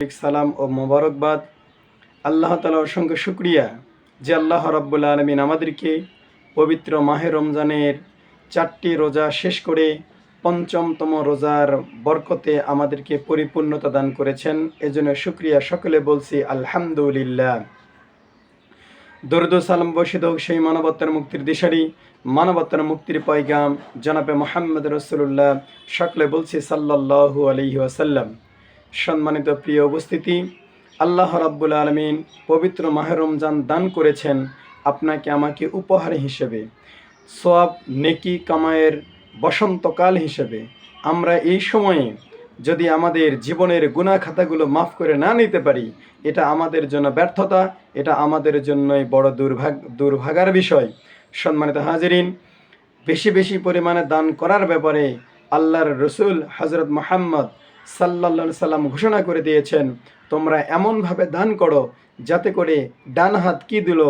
সালাম ও মোবারকবাদ। আল্লাহ তাআলার অসংখ্য শুকরিয়া যে আল্লাহ রাব্বুল আলামিন আমাদেরকে পবিত্র মাহে রমজানের 4টি রোজা শেষ করে পঞ্চমতম রোজার বরকতে আমাদেরকে পরিপূর্ণতা দান করেছেন। এজন্য শুকরিয়া, সকলে বলছি আলহামদুলিল্লাহ। দরুদ ও সালাম বর্ষিত হোক সেই মানবতার মুক্তির দিশারি, মানবতার মুক্তির পয়গাম জনাবে মুহাম্মদ রাসূলুল্লাহ, সকলে বলছি সাল্লাল্লাহু আলাইহি ওয়াসাল্লাম। সম্মানিত প্রিয় উপস্থিতি, আল্লাহ রাব্বুল আলামিন পবিত্র মাহে রমজান দান করেছেন আপনাকে আমাকে উপহার হিসেবে, সওয়াব নেকি কামায়ের বসন্তকাল হিসেবে। আমরা এই সময়ে যদি আমাদের জীবনের গুনাহ খাতাগুলো মাফ করে না নিতে পারি, এটা আমাদের জন্য ব্যর্থতা, এটা আমাদের জন্যই বড় দুর্ভাগার বিষয়। সম্মানিত হাজিরিন, বেশি বেশি পরিমাণে দান করার ব্যাপারে আল্লাহর রসুল হজরত মুহাম্মদ সাল্লাল্লাহু সাল্লাম ঘোষণা করে দিয়েছেন, তোমরা এমনভাবে দান করো যাতে করে ডান হাত কি দিল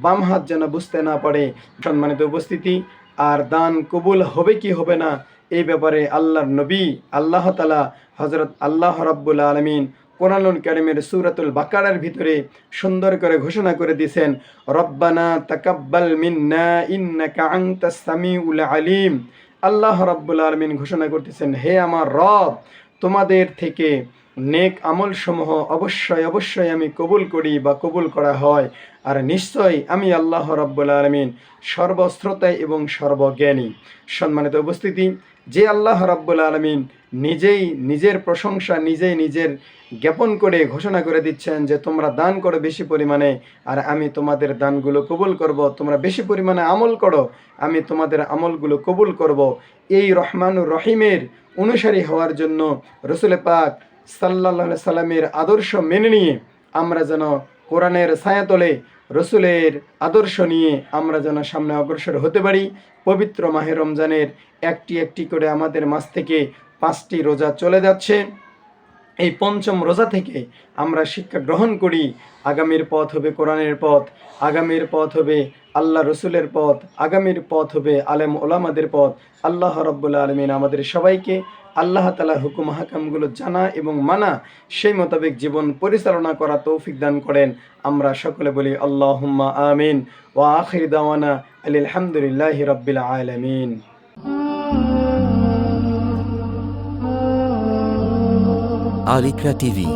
বাম হাত যেন বুঝতে না পারে। সম্মানিত উপস্থিতি, আর দান কবুল হবে কি হবে না এই ব্যাপারে আল্লাহর নবী আল্লাহ তাআলা হযরত আল্লাহ রাব্বুল আলামিন কোরআনুল কারীমের সূরাতুল বাকারার ভিতরে সুন্দর করে ঘোষণা করে দিয়েছেন, রব্বানা তাকাব্বাল মিন্না ইন্নাকা আনতাস সামিউল আলিম। আল্লাহ রাব্বুল আলামিন ঘোষণা করতেছেন, হে আমার রব, তোমাদের থেকে নেক আমল সমূহ অবশ্যই অবশ্যই আমি কবুল করি বা কবুল করা হয়। আর নিশ্চয়ই আমি আল্লাহ রাব্বুল আলামিন সর্বশ্রোতা এবং সর্বজ্ঞানী। সম্মানিত উপস্থিতি, যে আল্লাহ রাব্বুল আলামিন নিজেই নিজের প্রশংসা নিজের জ্ঞাপন করে ঘোষণা করে দিচ্ছেন যে তোমরা দান করো বেশি পরিমাণে, আর আমি তোমাদের দানগুলো কবুল করব। তোমরা বেশি পরিমাণে আমল করো, আমি তোমাদের আমলগুলো কবুল করব। এই রহমানুর রহিমের অনুসারী হওয়ার জন্য রসুল পাক সাল্লাল্লাহু আলাইহি সাল্লামের আদর্শ মেনে নিয়ে আমরা যেন কোরআনের ছায়াতলে রসুলের আদর্শ নিয়ে আমরা যেন সামনে অগ্রসর হতে পারি। পবিত্র মাহে রমজানের একটি একটি করে আমাদের মাঝ থেকে 5টি রোজা চলে যাচ্ছে। এই পঞ্চম রোজা থেকে আমরা শিক্ষা গ্রহণ করি, আগামীর পথ হবে কোরআনের পথ, আগামীর পথ হবে আল্লাহ রসুলের পথ, আগামীর পথ হবে আলেম ওলামাদের পথ। আল্লাহ রাব্বুল আলামিন আমাদের সবাইকে আল্লাহ তাআলার হুকুম হাকামগুলো জানা এবং মানা, সেই মোতাবেক জীবন পরিচালনা করা তৌফিক দান করেন। আমরা সকলে বলি আল্লাহুম্মা আমিন। ওয়া আখির দাওয়ানা আলহামদুলিল্লাহি রাব্বিল আলামিন। আলিকরা টিভি।